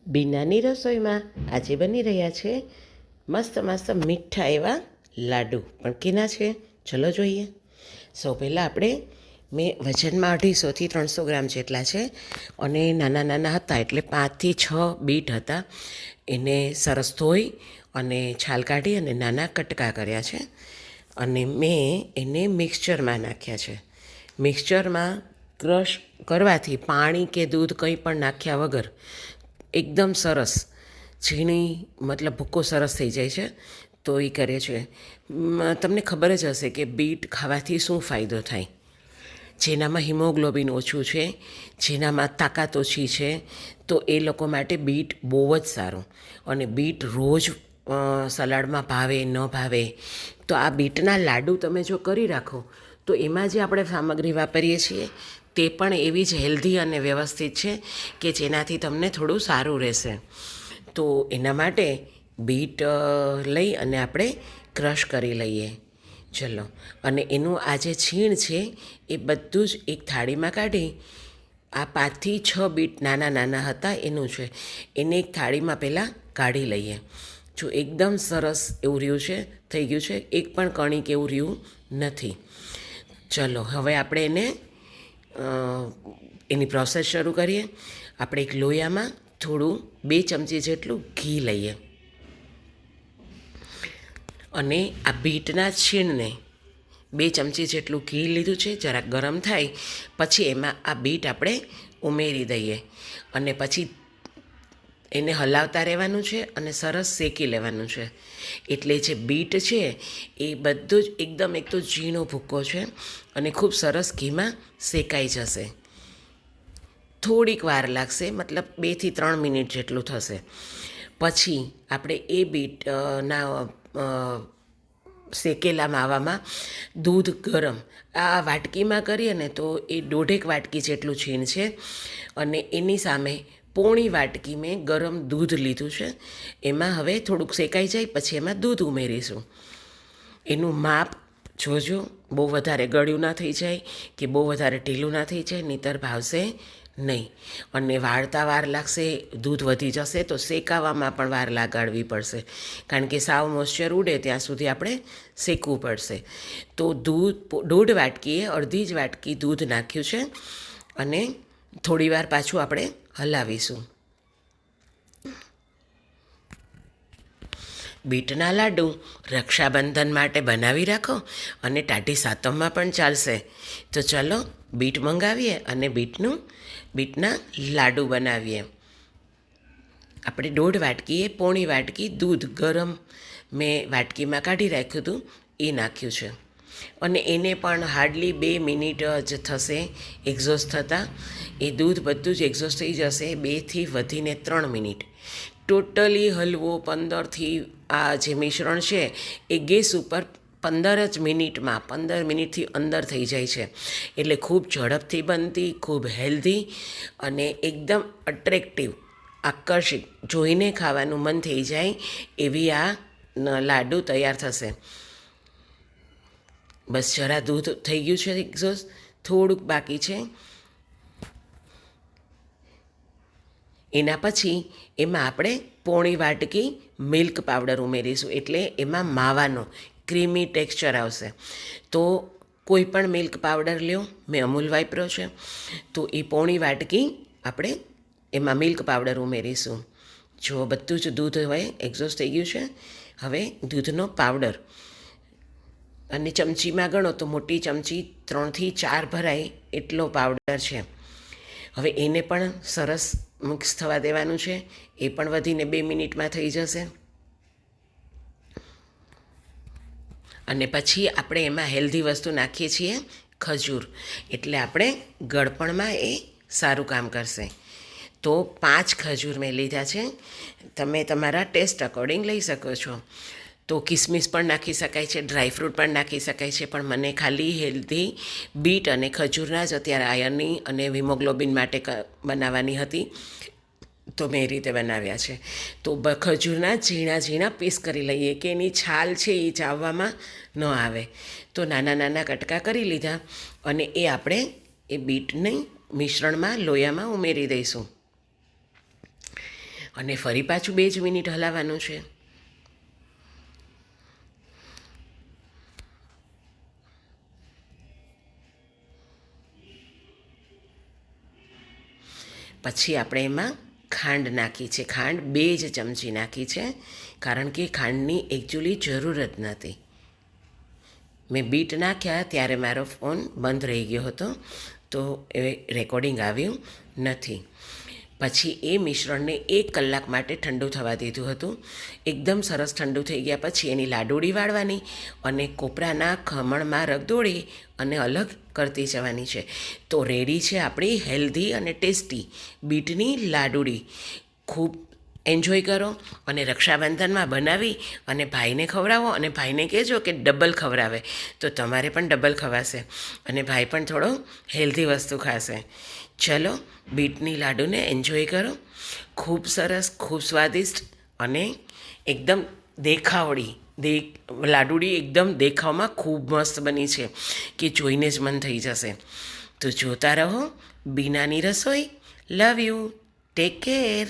બીનાની રસોઈમાં આજે બની રહ્યા છે મસ્ત મસ્ત મીઠા એવા લાડુ. પણ કેના છે ચલો જોઈએ. સૌ પહેલાં આપણે મેં વજનમાં 250થી 300 ગ્રામ જેટલા છે અને નાના નાના હતા એટલે 5થી 6 બીટ હતા. એને સરસ ધોઈ અને છાલ કાઢી અને નાના કટકા કર્યા છે અને મેં એને મિક્સચરમાં નાખ્યા છે. મિક્સચરમાં ક્રશ કરવાથી પાણી કે દૂધ કંઈ પણ નાખ્યા વગર એકદમ સરસ ઝીણી મતલબ ભૂક્કો સરસ થઈ જાય છે. તો એ કરે છે. તમને ખબર જ હશે કે બીટ ખાવાથી શું ફાયદો થાય. જેનામાં હિમોગ્લોબિન ઓછું છે, જેનામાં તાકાત ઓછી છે, તો એ લોકો માટે બીટ બહુ જ સારું. અને બીટ રોજ સલાડમાં ભાવે ન ભાવે તો આ બીટના લાડુ તમે જો કરી રાખો તો એમાં જે આપણે સામગ્રી વાપરીએ છીએ તે પણ એવી જ હેલ્ધી અને વ્યવસ્થિત છે કે જેનાથી તમને થોડું સારું રહેશે. તો એના માટે બીટ લઈ અને આપણે ક્રશ કરી લઈએ. ચલો, અને એનું આ જે છીણ છે એ બધું જ એક થાળીમાં કાઢી, આ 5થી 6 બીટ નાના નાના હતા એનું છે, એને એક થાળીમાં પહેલાં કાઢી લઈએ. જો એકદમ સરસ એવું રહ્યું છે, થઈ ગયું છે, એક પણ કણી કે એવું રહ્યું નથી. ચલો, હવે આપણે એને એની પ્રોસેસ શરૂ કરીએ. આપણે એક લોયામાં થોડું 2 ચમચી જેટલું ઘી લઈએ અને આ બીટના છીણને 2 ચમચી જેટલું ઘી લીધું છે, જરાક ગરમ થાય પછી એમાં આ બીટ આપણે ઉમેરી દઈએ અને પછી એને હલાવતા રહેવાનું છે અને સરસ શેકી લેવાનું છે. એટલે જે બીટ છે એ બધું જ એકદમ એક તો ઝીણો ભૂક્કો છે અને ખૂબ સરસ ઘીમાં શેકાઈ જશે. થોડીક વાર લાગશે, મતલબ 2થી 3 મિનિટ જેટલું થશે. પછી આપણે એ બીટના શેકેલા માવામાં દૂધ ગરમ આ વાટકીમાં કરીએ ને તો એ 1.5 વાટકી જેટલું છીણ છે અને એની સામે પોણી વાટકી મેં ગરમ દૂધ લીધું છે. એમાં હવે થોડુંક શેકાઈ જાય પછી એમાં દૂધ ઉમેરીશું. એનું માપ જોજો, બહુ વધારે ગળ્યું ના થઈ જાય કે બહુ વધારે ઢીલું ના થઈ જાય, નહીંતર ભાવશે નહીં. અને વાળતા વાર લાગશે, દૂધ વધી જશે તો શેકાવામાં પણ વાર લગાડવી પડશે, કારણ કે સાવ મોઇશ્ચર ઉડે ત્યાં સુધી આપણે શેકવું પડશે. તો દૂધ 1.5 વાટકીએ અડધી જ વાટકી દૂધ નાખ્યું છે અને થોડી વાર પાછું આપણે હલાવીશું. બીટના લાડુ રક્ષાબંધન માટે બનાવી રાખો અને ટાઢી સાતમમાં પણ ચાલશે. તો ચલો બીટ મંગાવીએ અને બીટના લાડુ બનાવીએ. આપણે 1.5 વાટકીએ પોણી વાટકી દૂધ ગરમ મેં વાટકીમાં કાઢી રાખ્યું હતું એ નાખ્યું છે અને એને પણ હાર્ડલી 2 મિનિટ જ થશે એક્ઝોસ્ટ થતાં. એ દૂધ બધું જ એક્ઝોસ્ટ થઈ જશે 2થી વધીને 3 મિનિટ. ટોટલી હલવો 15થી આ જે મિશ્રણ છે એ ગેસ ઉપર 15 મિનિટથી અંદર થઈ જાય છે. એટલે ખૂબ ઝડપથી બનતી, ખૂબ હેલ્ધી અને એકદમ અટ્રેક્ટિવ, આકર્ષિત, જોઈને ખાવાનું મન થઈ જાય એવી આ લાડુ તૈયાર થશે. બસ જરા દૂધ થઈ ગયું છે એક્ઝોસ્ટ, થોડુંક બાકી છે. એના પછી એમાં આપણે પોણી વાટકી મિલ્ક પાવડર ઉમેરીશું, એટલે એમાં માવાનો ક્રીમી ટેક્સચર આવશે. તો કોઈ પણ મિલ્ક પાવડર લ્યો, મેં અમૂલ વાપર્યો છે, તો એ પોણી વાટકી આપણે એમાં મિલ્ક પાવડર ઉમેરીશું. જો બધું જ દૂધ હવે એક્ઝોસ્ટ થઈ ગયું છે. હવે દૂધનો પાવડર, અને ચમચીમાં ગણો તો મોટી ચમચી 3થી 4 ભરાય એટલો પાવડર છે. હવે એને પણ સરસ મિક્સ થવા દેવાનું છે. એ પણ વધીને 2 મિનિટમાં થઈ જશે. અને પછી આપણે એમાં હેલ્ધી વસ્તુ નાખીએ છીએ ખજૂર, એટલે આપણે ગળપણમાં એ સારું કામ કરશે. તો 5 ખજૂર મેં લીધા છે. તમે તમારા ટેસ્ટ અકોર્ડિંગ લઈ શકો છો. તો કિસમિસ પણ નાખી શકાય છે, ડ્રાયફ્રૂટ પણ નાખી શકાય છે, પણ મને ખાલી હેલ્ધી બીટ અને ખજૂરના જ અત્યારે આયર્નની અને હિમોગ્લોબિન માટે બનાવવાની હતી, તો મેં એ રીતે બનાવ્યા છે. તો ખજૂરના ઝીણા ઝીણા પીસ કરી લઈએ કે એની છાલ છે એ ચાવવામાં ન આવે. તો નાના નાના કટકા કરી લીધા અને એ આપણે એ બીટની મિશ્રણમાં લોયામાં ઉમેરી દઈશું. અને ફરી પાછું 2 જ મિનિટ હલાવવાનું છે. પછી આપણે એમાં ખાંડ નાખી છે. ખાંડ 2 જ ચમચી નાખી છે, કારણ કે ખાંડની એકચ્યુઅલી જરૂર જ નથી. મેં બીટ નાખ્યા ત્યારે મારો ફોન બંધ રહી ગયો હતો, તો એ રેકોર્ડિંગ આવ્યું નથી. પછી એ મિશ્રણને 1 કલાક માટે ઠંડુ થવા દીધું હતું. એકદમ સરસ ઠંડુ થઈ ગયા પછી એની લાડુળી વાળવાની અને કોપરાના ખમણમાં રગદોળી અને અલગ કરતી જવાની છે. તો રેડી છે આપણી હેલ્ધી અને ટેસ્ટી બીટની લાડુળી. ખૂબ એન્જોય કરો અને રક્ષાબંધનમાં બનાવી અને ભાઈને ખવડાવો અને ભાઈને કહેજો કે ડબલ ખવડાવે, તો તમારે પણ ડબલ ખવાશે અને ભાઈ પણ થોડો હેલ્ધી વસ્તુ ખાશે. ચલો, બીટની લાડુને એન્જોય કરો. ખૂબ સરસ, ખૂબ સ્વાદિષ્ટ અને એકદમ દેખાવડી લાડુળી એકદમ દેખાવમાં ખૂબ મસ્ત બની છે કે જોઈને જ મન થઈ જશે. તો જોતા રહો બીનાની રસોઈ. Love you. Take care.